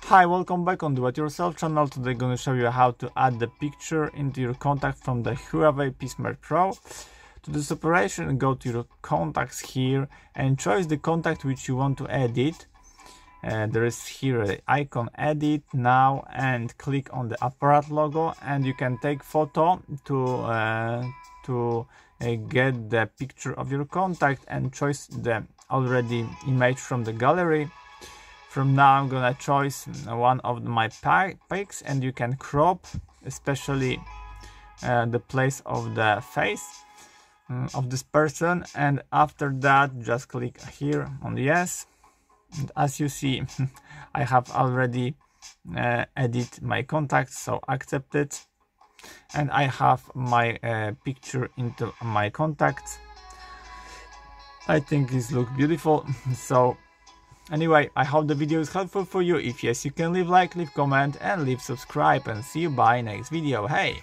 Hi, welcome back on Do It Yourself channel. Today I'm going to show you how to add the picture into your contact from the HUAWEI P Smart Pro. To this operation, go to your contacts here and choose the contact which you want to edit. There is here the icon edit now, and click on the apparat logo, and you can take photo to get the picture of your contact and choose the already image from the gallery. From now I'm gonna choose one of my pics, and you can crop especially the place of the face of this person, and after that just click here on yes. And as you see, I have already edit my contacts, so accept it, and I have my picture into my contacts. I think this looks beautiful. So anyway, I hope the video is helpful for you. If yes, you can leave like, leave comment and leave subscribe, and see you by next video. Hey!